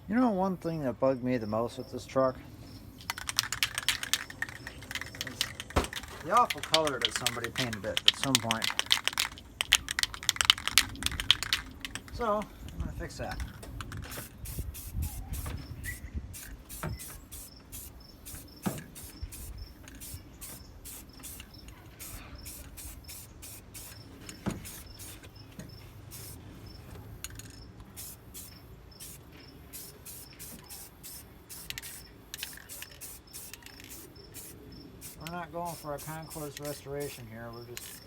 You know, one thing that bugged me the most with this truck is the awful color that somebody painted it at some point. So, I'm going to fix that. We're not going for a concourse restoration here, we're just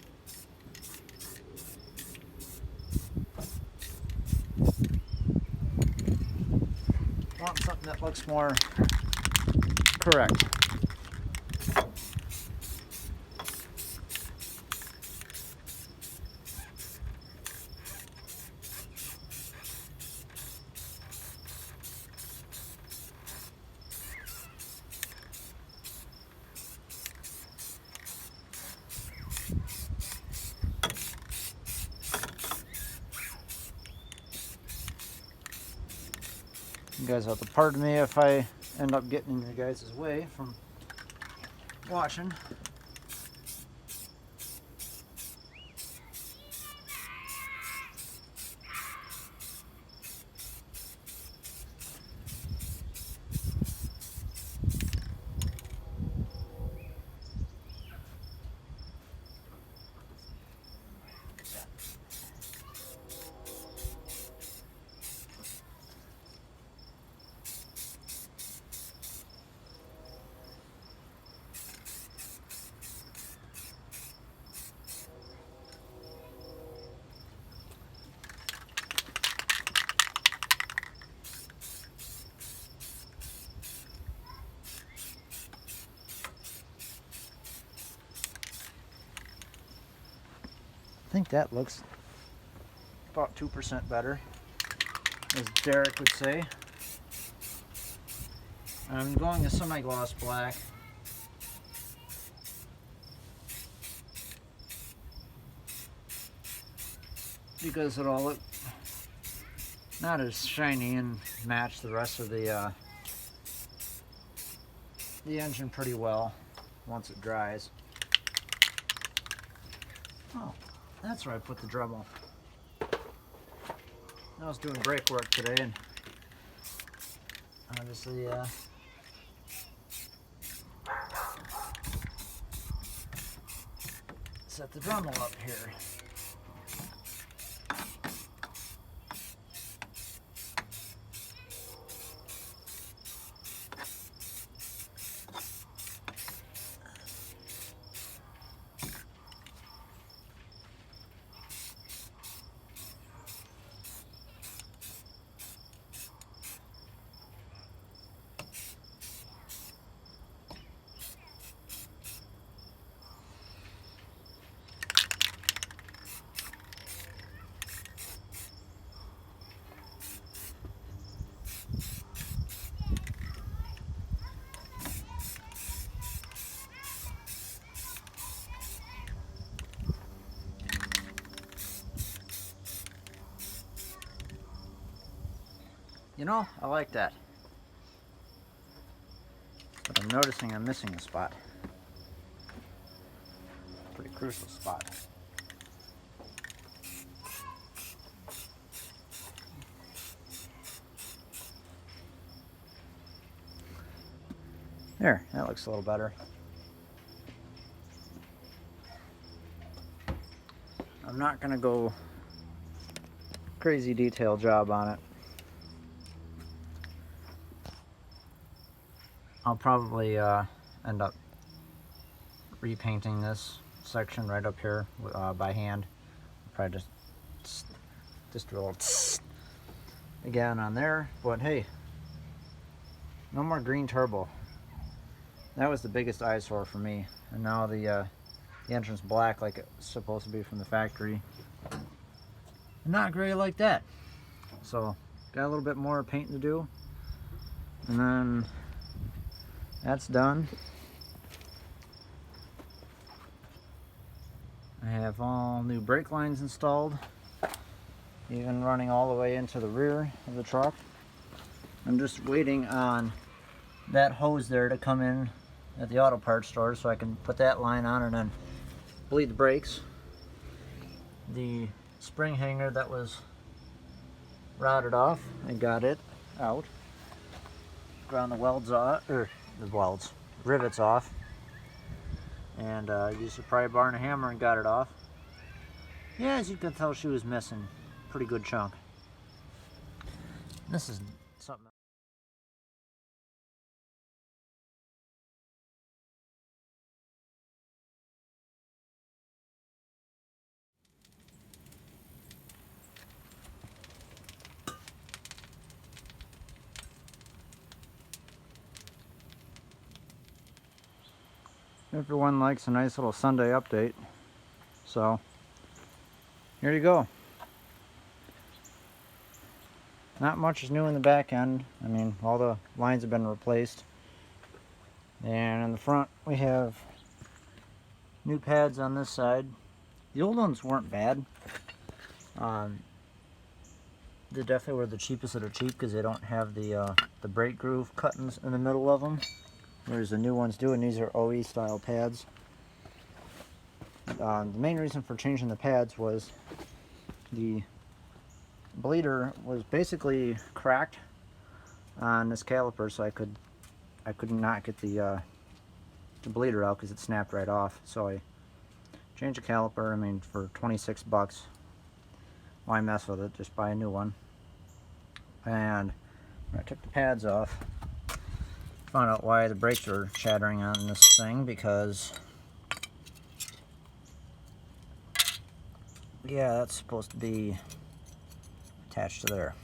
wanting something that looks more correct. You guys have to pardon me if I end up getting in your guys' way from watching. I think that looks about 2% better, as Derek would say. I'm going a semi-gloss black. Because it'll look not as shiny and match the rest of the engine pretty well once it dries. Oh, that's where I put the Dremel. I was doing brake work today and obviously set the Dremel up here. You know, I like that. But I'm noticing I'm missing a spot. Pretty crucial spot. There, that looks a little better. I'm not gonna go crazy detail job on it. I'll probably end up repainting this section right up here by hand. Probably just a little again on there. But hey, no more green turbo. That was the biggest eyesore for me. And now the entrance black like it's supposed to be from the factory. Not gray like that. So got a little bit more painting to do. And then that's done. I have all new brake lines installed, even running all the way into the rear of the truck. I'm just waiting on that hose there to come in at the auto parts store so I can put that line on and then bleed the brakes. The spring hanger that was routed off, I got it out. Ground the welds off, or the rivets off, and used a pry bar and a hammer and got it off. Yeah, as you can tell, she was missing a pretty good chunk. This is something. Everyone likes a nice little Sunday update, so here you go. Not much is new in the back end. I mean, all the lines have been replaced. And in the front, we have new pads on this side. The old ones weren't bad. They definitely were the cheapest of the cheap because they don't have the brake groove cuttings in the middle of them, whereas the new ones do, and these are OE style pads. The main reason for changing the pads was the bleeder was basically cracked on this caliper, so I could not get the bleeder out because it snapped right off. So I changed the caliper. I mean, for 26 bucks, why mess with it? Just buy a new one. And when I took the pads off, found out why the brakes were shattering on this thing, because yeah, that's supposed to be attached to there.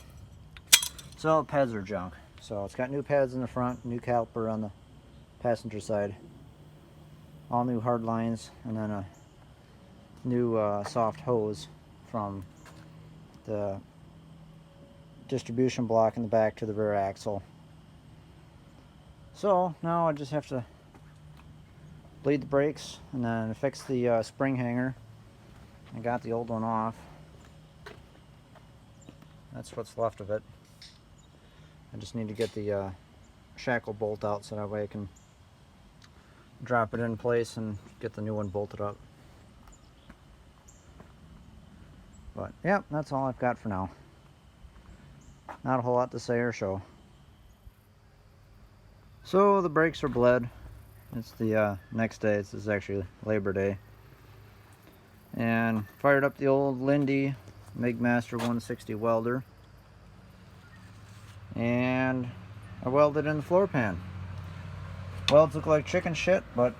So the pads are junk. So it's got new pads in the front, new caliper on the passenger side, all new hard lines, and then a new soft hose from the distribution block in the back to the rear axle. So now I just have to bleed the brakes and then fix the spring hanger. I got the old one off. That's what's left of it. I just need to get the shackle bolt out so that way I can drop it in place and get the new one bolted up. But yeah, that's all I've got for now. Not a whole lot to say or show. So the brakes are bled. It's the next day. This is actually Labor Day. And fired up the old Lindy MIG-Master 160 welder. And I welded in the floor pan. Welds look like chicken shit, but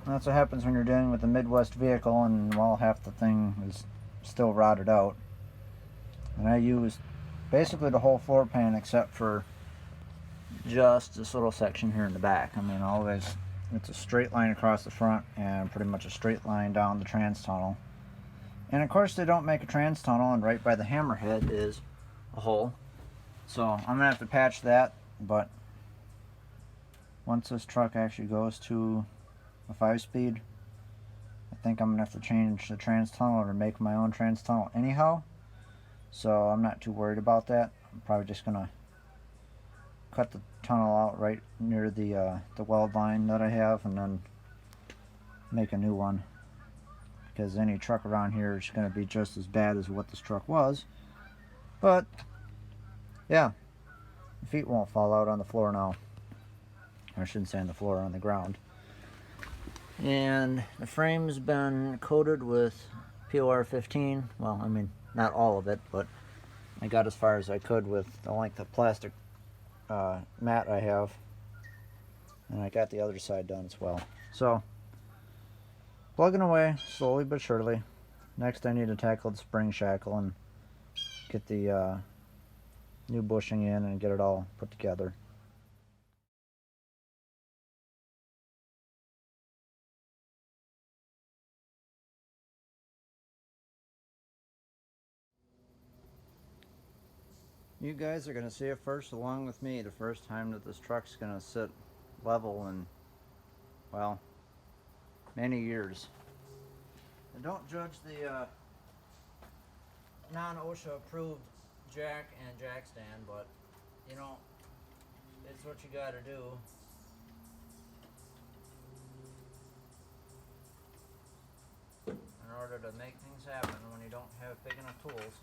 that's what happens when you're dealing with a Midwest vehicle and, well, half the thing is still rotted out. And I used basically the whole floor pan except for just this little section here in the back. I mean, always, it's a straight line across the front and pretty much a straight line down the trans tunnel. And of course they don't make a trans tunnel, and right by the hammerhead is a hole. So I'm gonna have to patch that, but once this truck actually goes to a 5-speed, I think I'm gonna have to change the trans tunnel or make my own trans tunnel anyhow. So I'm not too worried about that. I'm probably just gonna cut the tunnel out right near the weld line that I have, and then make a new one, because any truck around here is going to be just as bad as what this truck was. But yeah, the feet won't fall out on the floor now. I shouldn't say on the floor, on the ground. And the frame's been coated with POR 15. Well, I mean, not all of it, but I got as far as I could with the length of plastic mat I have, and I got the other side done as well. So plugging away slowly but surely. Next I need to tackle the spring shackle and get the new bushing in and get it all put together. You guys are going to see it first along with me, the first time that this truck's going to sit level in, well, many years. And don't judge the non-OSHA approved jack and jack stand, but you know, It's what you gotta do. In order to make things happen when you don't have big enough tools.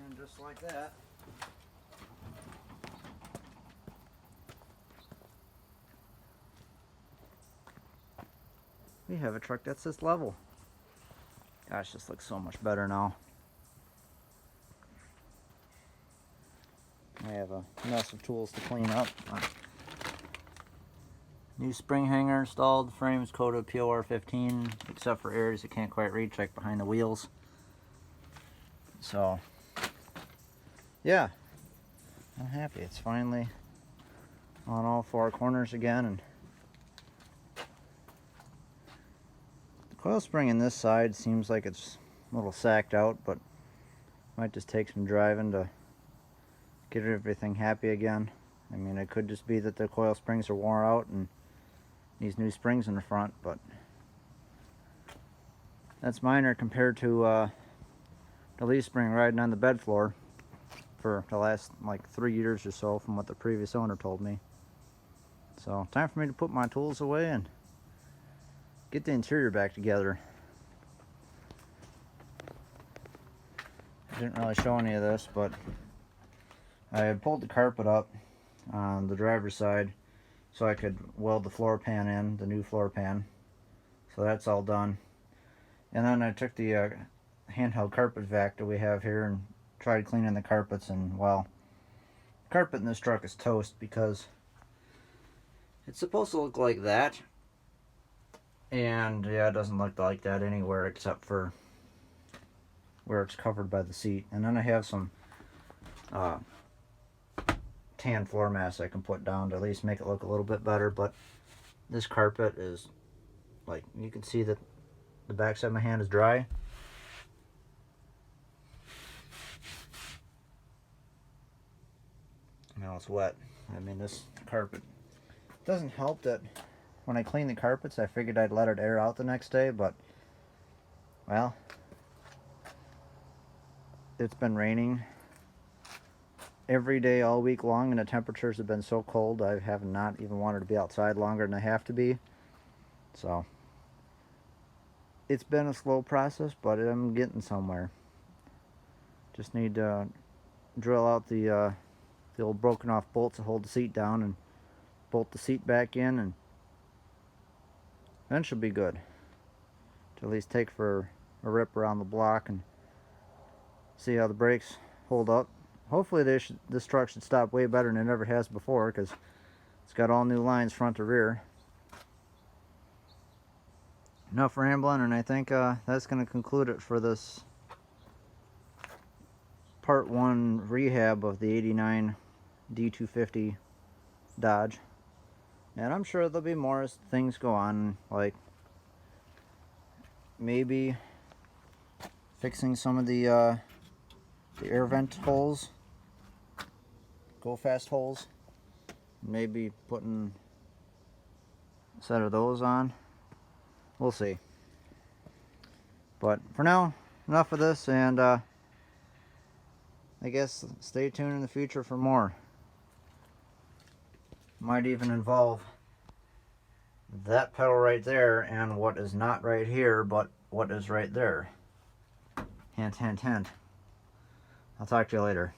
And just like that, we have a truck that's this level. Gosh, this looks so much better now. I have a mess of tools to clean up. New spring hanger installed. The frame is coated POR 15, except for areas it can't quite reach, like behind the wheels. So, yeah, I'm happy. It's finally on all four corners again, and the coil spring in this side seems like it's a little sacked out, but might just take some driving to get everything happy again. I mean, it could just be that the coil springs are worn out and these new springs in the front, but that's minor compared to the leaf spring riding on the bed floor for the last like 3 years or so, from what the previous owner told me. So time for me to put my tools away and get the interior back together. I didn't really show any of this, but I had pulled the carpet up on the driver's side so I could weld the floor pan in, the new floor pan. So that's all done. And then I took the handheld carpet vac that we have here and tried cleaning the carpets, and well, carpet in this truck is toast because it's supposed to look like that, and yeah, it doesn't look like that anywhere except for where it's covered by the seat. And then I have some tan floor mats I can put down to at least make it look a little bit better, but this carpet is, like, you can see that the backside of my hand is dry. Now it's wet. I mean, this carpet doesn't help that when I clean the carpets, I figured I'd let it air out the next day, but well, it's been raining every day all week long, and the temperatures have been so cold I have not even wanted to be outside longer than I have to be. So it's been a slow process, but I'm getting somewhere. Just need to drill out the old broken off bolts to hold the seat down and bolt the seat back in, and then she'll be good to at least take for a rip around the block and see how the brakes hold up. Hopefully this truck should stop way better than it ever has before, because it's got all new lines front to rear. Enough rambling, and I think that's going to conclude it for this part 1 rehab of the 89 D250 Dodge. And I'm sure there'll be more as things go on, like maybe fixing some of the air vent holes, go fast holes, maybe putting a set of those on. We'll see. But for now, enough of this, and I guess stay tuned in the future for more. Might even involve that pedal right there and what is not right here, but what is right there. Hint, hint, hint. I'll talk to you later.